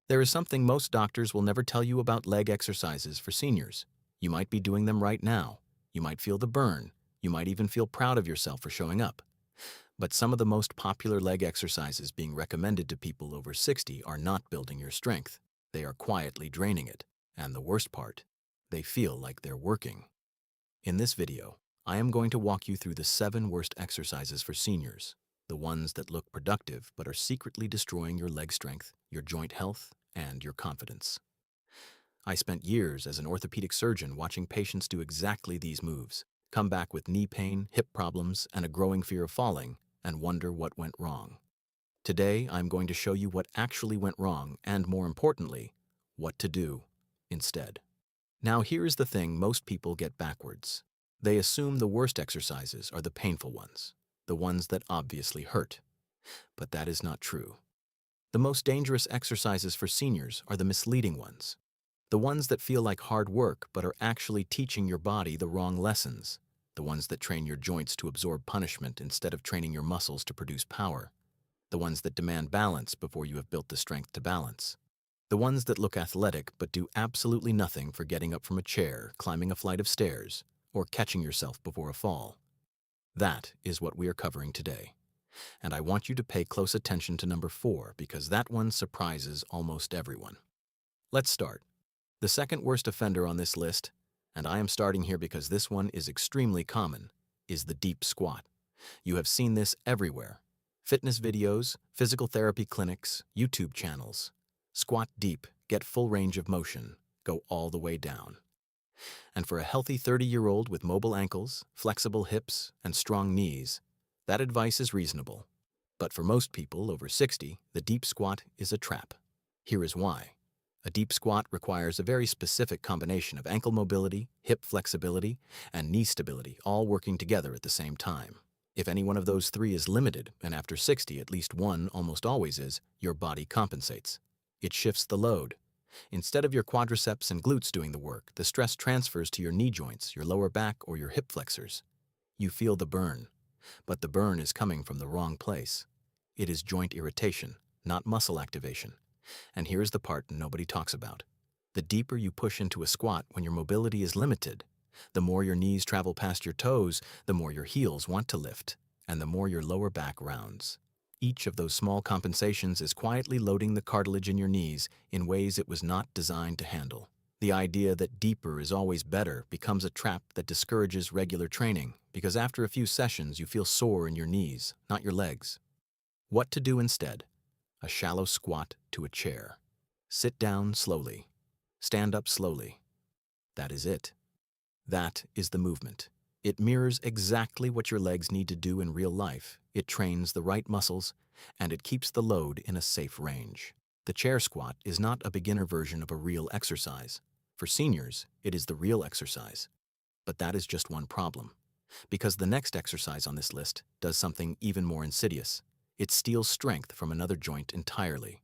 There is something most doctors will never tell you about leg exercises for seniors. You might be doing them right now. You might feel the burn. You might even feel proud of yourself for showing up. But some of the most popular leg exercises being recommended to people over 60 are not building your strength. They are quietly draining it. And the worst part, they feel like they're working. In this video, I am going to walk you through the 7 worst exercises for seniors, the ones that look productive but are secretly destroying your leg strength, your joint health, and your confidence. I spent years as an orthopedic surgeon watching patients do exactly these moves, come back with knee pain, hip problems, and a growing fear of falling, and wonder what went wrong. Today, I'm going to show you what actually went wrong and, more importantly, what to do instead. Now, here's the thing most people get backwards. They assume the worst exercises are the painful ones, the ones that obviously hurt. But that is not true. The most dangerous exercises for seniors are the misleading ones, the ones that feel like hard work but are actually teaching your body the wrong lessons, the ones that train your joints to absorb punishment instead of training your muscles to produce power, the ones that demand balance before you have built the strength to balance, the ones that look athletic but do absolutely nothing for getting up from a chair, climbing a flight of stairs, or catching yourself before a fall. That is what we are covering today. And I want you to pay close attention to number 4 because that one surprises almost everyone. Let's start. The second worst offender on this list, and I am starting here because this one is extremely common, is the deep squat. You have seen this everywhere. Fitness videos, physical therapy clinics, YouTube channels. Squat deep, get full range of motion, go all the way down. And for a healthy 30-year-old with mobile ankles, flexible hips, and strong knees, that advice is reasonable. But for most people over 60, the deep squat is a trap. Here is why. A deep squat requires a very specific combination of ankle mobility, hip flexibility, and knee stability all working together at the same time. If any one of those 3 is limited, and after 60 at least one almost always is, your body compensates. It shifts the load. Instead of your quadriceps and glutes doing the work, the stress transfers to your knee joints, your lower back, or your hip flexors. You feel the burn, but the burn is coming from the wrong place. It is joint irritation, not muscle activation. And here's the part nobody talks about. The deeper you push into a squat when your mobility is limited, the more your knees travel past your toes, the more your heels want to lift, and the more your lower back rounds. Each of those small compensations is quietly loading the cartilage in your knees in ways it was not designed to handle. The idea that deeper is always better becomes a trap that discourages regular training because after a few sessions you feel sore in your knees, not your legs. What to do instead? A shallow squat to a chair. Sit down slowly. Stand up slowly. That is it. That is the movement. It mirrors exactly what your legs need to do in real life. It trains the right muscles, and it keeps the load in a safe range. The chair squat is not a beginner version of a real exercise. For seniors, it is the real exercise. But that is just one problem, because the next exercise on this list does something even more insidious. It steals strength from another joint entirely.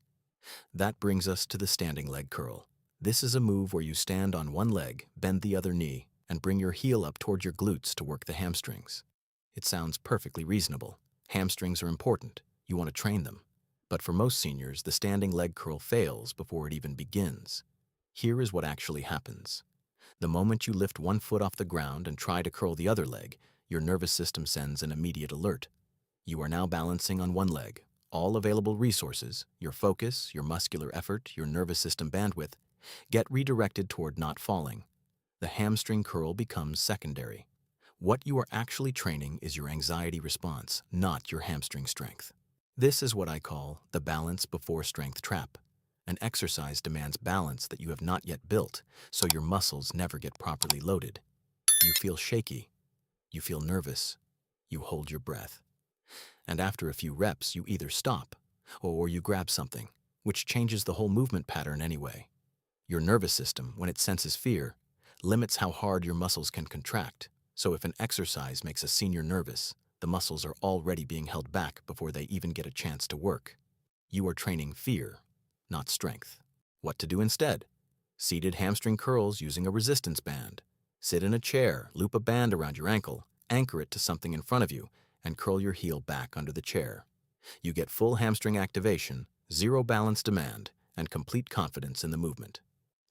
That brings us to the standing leg curl. This is a move where you stand on one leg, bend the other knee, and bring your heel up toward your glutes to work the hamstrings. It sounds perfectly reasonable. Hamstrings are important. You want to train them. But for most seniors, the standing leg curl fails before it even begins. Here is what actually happens. The moment you lift one foot off the ground and try to curl the other leg, your nervous system sends an immediate alert. You are now balancing on one leg. All available resources, your focus, your muscular effort, your nervous system bandwidth, get redirected toward not falling. The hamstring curl becomes secondary. What you are actually training is your anxiety response, not your hamstring strength. This is what I call the balance before strength trap. An exercise demands balance that you have not yet built, so your muscles never get properly loaded. You feel shaky. You feel nervous. You hold your breath. And after a few reps, you either stop or you grab something, which changes the whole movement pattern anyway. Your nervous system, when it senses fear, limits how hard your muscles can contract. So if an exercise makes a senior nervous, the muscles are already being held back before they even get a chance to work. You are training fear, not strength. What to do instead? Seated hamstring curls using a resistance band. Sit in a chair, loop a band around your ankle, anchor it to something in front of you, and curl your heel back under the chair. You get full hamstring activation, zero balance demand, and complete confidence in the movement.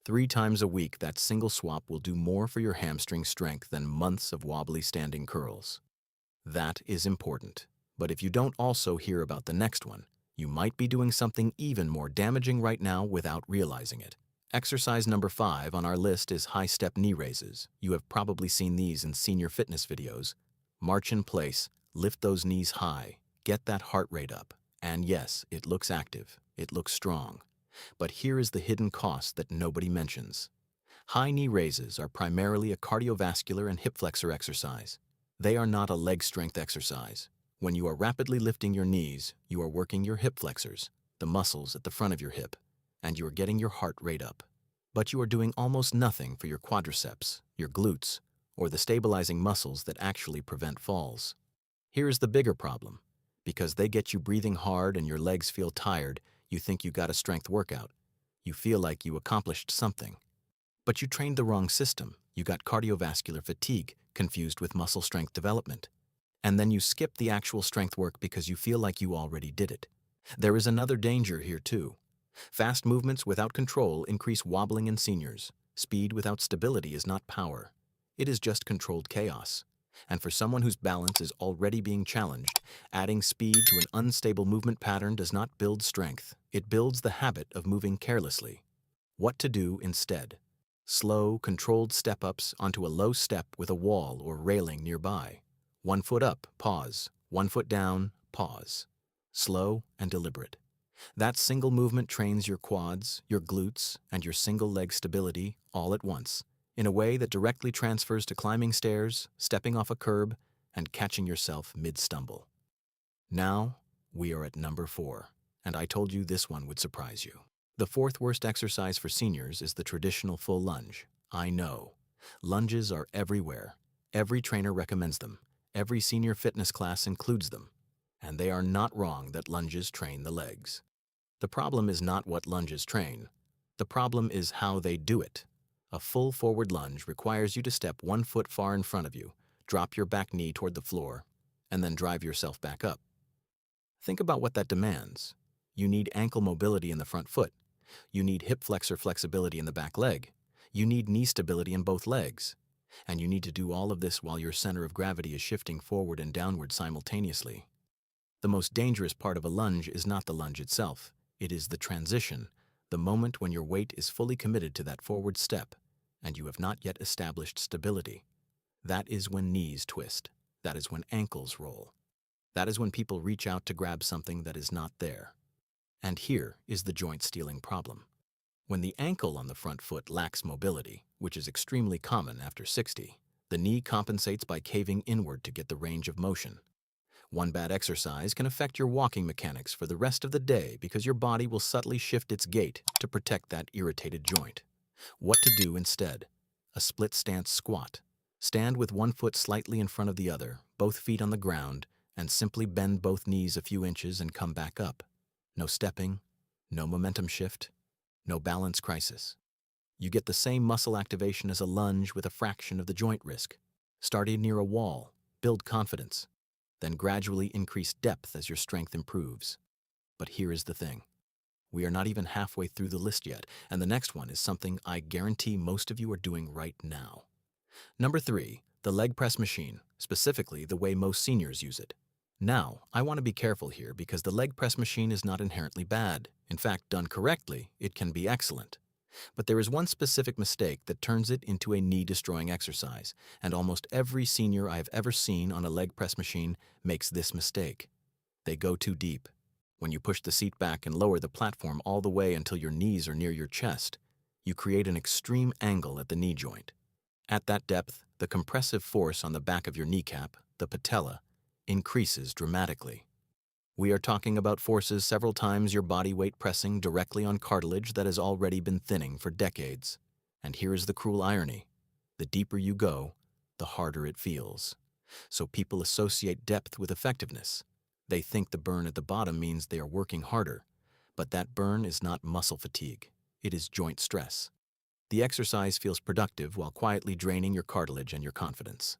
3 times a week, that single swap will do more for your hamstring strength than months of wobbly standing curls. That is important. But if you don't also hear about the next one, you might be doing something even more damaging right now without realizing it. Exercise number 5 on our list is high-step knee raises. You have probably seen these in senior fitness videos. March in place, lift those knees high, get that heart rate up. And yes, it looks active, it looks strong. But here is the hidden cost that nobody mentions. High knee raises are primarily a cardiovascular and hip flexor exercise. They are not a leg strength exercise. When you are rapidly lifting your knees, you are working your hip flexors, the muscles at the front of your hip, and you are getting your heart rate up. But you are doing almost nothing for your quadriceps, your glutes, or the stabilizing muscles that actually prevent falls. Here is the bigger problem. Because they get you breathing hard and your legs feel tired, you think you got a strength workout. You feel like you accomplished something. But you trained the wrong system. You got cardiovascular fatigue confused with muscle strength development. And then you skip the actual strength work because you feel like you already did it. There is another danger here too. Fast movements without control increase wobbling in seniors. Speed without stability is not power. It is just controlled chaos. And for someone whose balance is already being challenged, adding speed to an unstable movement pattern does not build strength. It builds the habit of moving carelessly. What to do instead? Slow, controlled step-ups onto a low step with a wall or railing nearby. 1 foot up, pause. 1 foot down, pause. Slow and deliberate. That single movement trains your quads, your glutes, and your single leg stability all at once, in a way that directly transfers to climbing stairs, stepping off a curb, and catching yourself mid-stumble. Now, we are at number 4, and I told you this one would surprise you. The 4th worst exercise for seniors is the traditional full lunge. I know. Lunges are everywhere. Every trainer recommends them. Every senior fitness class includes them. And they are not wrong that lunges train the legs. The problem is not what lunges train. The problem is how they do it. A full forward lunge requires you to step 1 foot far in front of you, drop your back knee toward the floor, and then drive yourself back up. Think about what that demands. You need ankle mobility in the front foot. You need hip flexor flexibility in the back leg. You need knee stability in both legs. And you need to do all of this while your center of gravity is shifting forward and downward simultaneously. The most dangerous part of a lunge is not the lunge itself. It is the transition, the moment when your weight is fully committed to that forward step, and you have not yet established stability. That is when knees twist. That is when ankles roll. That is when people reach out to grab something that is not there. And here is the joint-stealing problem. When the ankle on the front foot lacks mobility, which is extremely common after 60, the knee compensates by caving inward to get the range of motion. One bad exercise can affect your walking mechanics for the rest of the day because your body will subtly shift its gait to protect that irritated joint. What to do instead? A split stance squat. Stand with 1 foot slightly in front of the other, both feet on the ground, and simply bend both knees a few inches and come back up. No stepping, no momentum shift, no balance crisis. You get the same muscle activation as a lunge with a fraction of the joint risk. Start near a wall, build confidence, then gradually increase depth as your strength improves. But here is the thing. We are not even halfway through the list yet, and the next one is something I guarantee most of you are doing right now. Number 3, the leg press machine, specifically the way most seniors use it. Now, I want to be careful here because the leg press machine is not inherently bad. In fact, done correctly, it can be excellent. But there is one specific mistake that turns it into a knee-destroying exercise, and almost every senior I have ever seen on a leg press machine makes this mistake. They go too deep. When you push the seat back and lower the platform all the way until your knees are near your chest, you create an extreme angle at the knee joint. At that depth, the compressive force on the back of your kneecap, the patella, increases dramatically. We are talking about forces several times your body weight pressing directly on cartilage that has already been thinning for decades. And here is the cruel irony. The deeper you go, the harder it feels. So people associate depth with effectiveness. They think the burn at the bottom means they are working harder, but that burn is not muscle fatigue. It is joint stress. The exercise feels productive while quietly draining your cartilage and your confidence.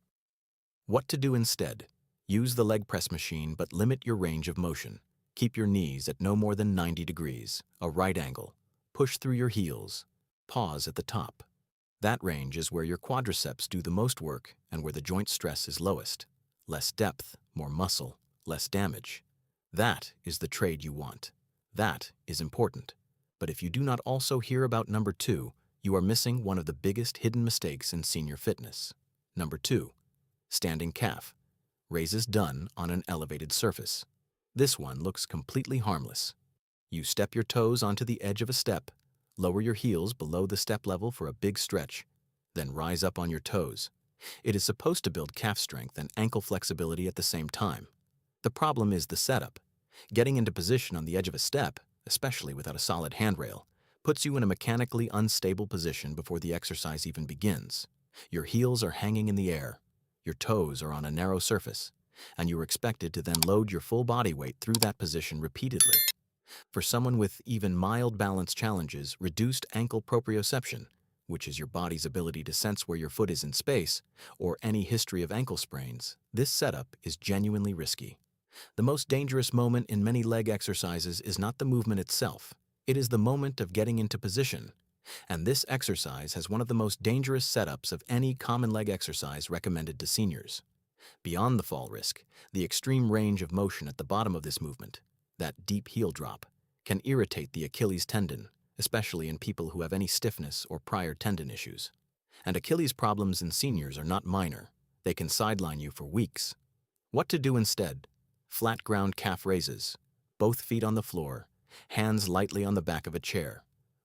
What to do instead? Use the leg press machine, but limit your range of motion. Keep your knees at no more than 90 degrees, a right angle. Push through your heels. Pause at the top. That range is where your quadriceps do the most work and where the joint stress is lowest. Less depth, more muscle, less damage. That is the trade you want. That is important. But if you do not also hear about number 2, you are missing one of the biggest hidden mistakes in senior fitness. Number 2, standing calf. Raises done on an elevated surface. This one looks completely harmless. You step your toes onto the edge of a step, lower your heels below the step level for a big stretch, then rise up on your toes. It is supposed to build calf strength and ankle flexibility at the same time. The problem is the setup. Getting into position on the edge of a step, especially without a solid handrail, puts you in a mechanically unstable position before the exercise even begins. Your heels are hanging in the air, your toes are on a narrow surface, and you are expected to then load your full body weight through that position repeatedly. For someone with even mild balance challenges, reduced ankle proprioception, which is your body's ability to sense where your foot is in space, or any history of ankle sprains, this setup is genuinely risky. The most dangerous moment in many leg exercises is not the movement itself. It is the moment of getting into position. And this exercise has one of the most dangerous setups of any common leg exercise recommended to seniors. Beyond the fall risk, the extreme range of motion at the bottom of this movement, that deep heel drop, can irritate the Achilles tendon, especially in people who have any stiffness or prior tendon issues. And Achilles problems in seniors are not minor. They can sideline you for weeks. What to do instead? Flat ground calf raises, both feet on the floor, hands lightly on the back of a chair.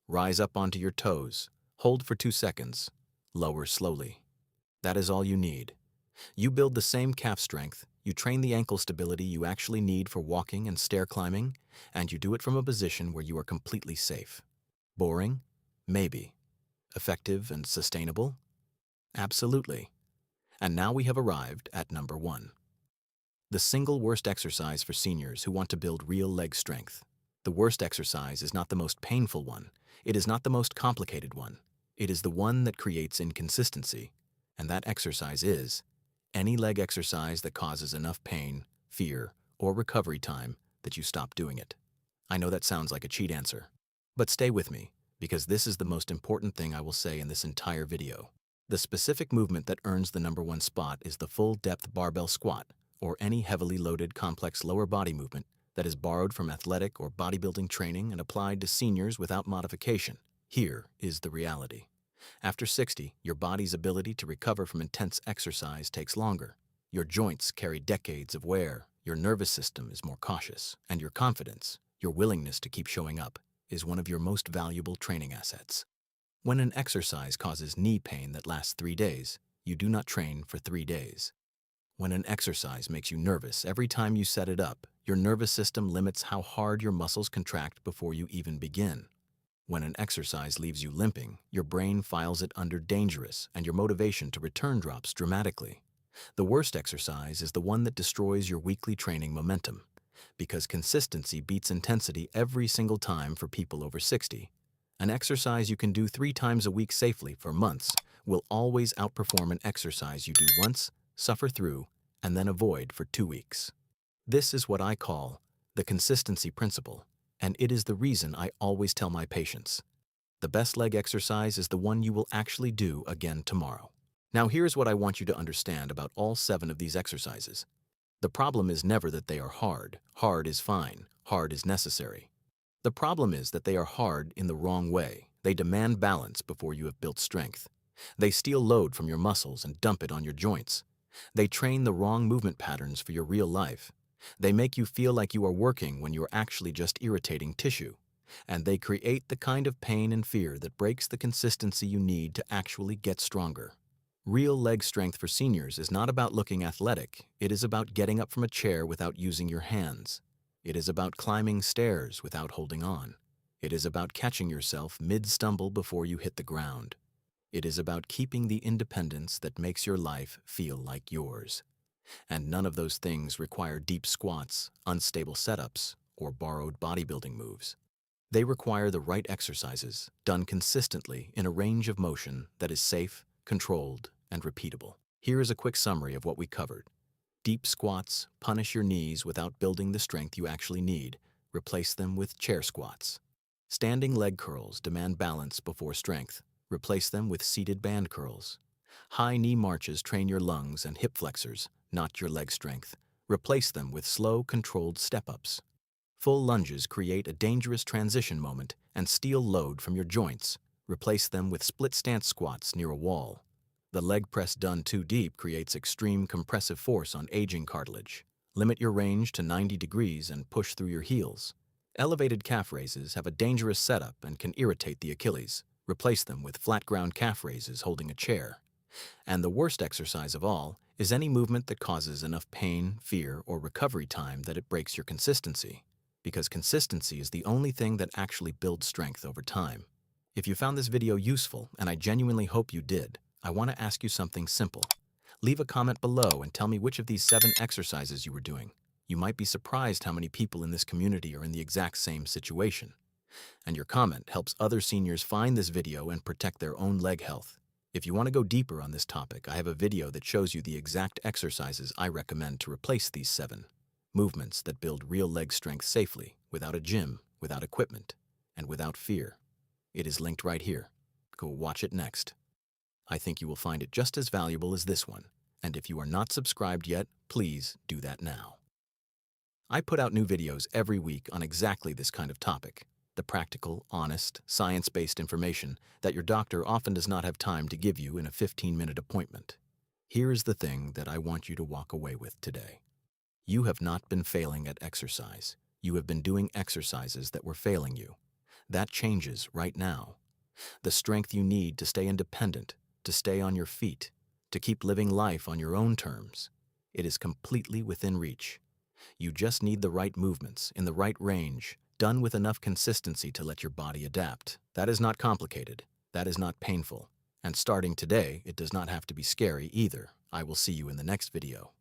Rise up onto your toes, hold for 2 seconds, lower slowly. That is all you need. You build the same calf strength, you train the ankle stability you actually need for walking and stair climbing, and you do it from a position where you are completely safe. Boring? Maybe. Effective and sustainable? Absolutely. And now we have arrived at number 1. The single worst exercise for seniors who want to build real leg strength. The worst exercise is not the most painful one. It is not the most complicated one. It is the one that creates inconsistency. And that exercise is any leg exercise that causes enough pain, fear, or recovery time that you stop doing it. I know that sounds like a cheat answer, but stay with me, because this is the most important thing I will say in this entire video. The specific movement that earns the number 1 spot is the full-depth barbell squat, or any heavily loaded complex lower body movement that is borrowed from athletic or bodybuilding training and applied to seniors without modification. Here is the reality. After 60, your body's ability to recover from intense exercise takes longer. Your joints carry decades of wear, your nervous system is more cautious, and your confidence, your willingness to keep showing up, is one of your most valuable training assets. When an exercise causes knee pain that lasts 3 days, you do not train for 3 days. When an exercise makes you nervous every time you set it up, your nervous system limits how hard your muscles contract before you even begin. When an exercise leaves you limping, your brain files it under dangerous and your motivation to return drops dramatically. The worst exercise is the one that destroys your weekly training momentum, because consistency beats intensity every single time for people over 60. An exercise you can do 3 times a week safely for months will always outperform an exercise you do once, suffer through, and then avoid for 2 weeks. This is what I call the consistency principle, and it is the reason I always tell my patients, the best leg exercise is the one you will actually do again tomorrow. Now here's what I want you to understand about all 7 of these exercises. The problem is never that they are hard. Hard is fine. Hard is necessary. The problem is that they are hard in the wrong way. They demand balance before you have built strength. They steal load from your muscles and dump it on your joints. They train the wrong movement patterns for your real life. They make you feel like you are working when you are actually just irritating tissue. And they create the kind of pain and fear that breaks the consistency you need to actually get stronger. Real leg strength for seniors is not about looking athletic. It is about getting up from a chair without using your hands. It is about climbing stairs without holding on. It is about catching yourself mid-stumble before you hit the ground. It is about keeping the independence that makes your life feel like yours. And none of those things require deep squats, unstable setups, or borrowed bodybuilding moves. They require the right exercises, done consistently in a range of motion that is safe, controlled, and repeatable. Here is a quick summary of what we covered. Deep squats punish your knees without building the strength you actually need. Replace them with chair squats. Standing leg curls demand balance before strength. Replace them with seated band curls. High knee marches train your lungs and hip flexors, not your leg strength. Replace them with slow, controlled step-ups. Full lunges create a dangerous transition moment and steal load from your joints. Replace them with split stance squats near a wall. The leg press done too deep creates extreme compressive force on aging cartilage. Limit your range to 90 degrees and push through your heels. Elevated calf raises have a dangerous setup and can irritate the Achilles. Replace them with flat ground calf raises holding a chair. And the worst exercise of all is any movement that causes enough pain, fear, or recovery time that it breaks your consistency. Because consistency is the only thing that actually builds strength over time. If you found this video useful, and I genuinely hope you did, I want to ask you something simple. Leave a comment below and tell me which of these 7 exercises you were doing. You might be surprised how many people in this community are in the exact same situation. And your comment helps other seniors find this video and protect their own leg health. If you want to go deeper on this topic, I have a video that shows you the exact exercises I recommend to replace these 7 movements that build real leg strength safely, without a gym, without equipment, and without fear. It is linked right here. Go watch it next. I think you will find it just as valuable as this one, and if you are not subscribed yet, please do that now. I put out new videos every week on exactly this kind of topic, the practical, honest, science-based information that your doctor often does not have time to give you in a 15-minute appointment. Here is the thing that I want you to walk away with today. You have not been failing at exercise. You have been doing exercises that were failing you. That changes right now. The strength you need to stay independent, to stay on your feet, to keep living life on your own terms, it is completely within reach. You just need the right movements, in the right range, done with enough consistency to let your body adapt. That is not complicated. That is not painful. And starting today, it does not have to be scary either. I will see you in the next video.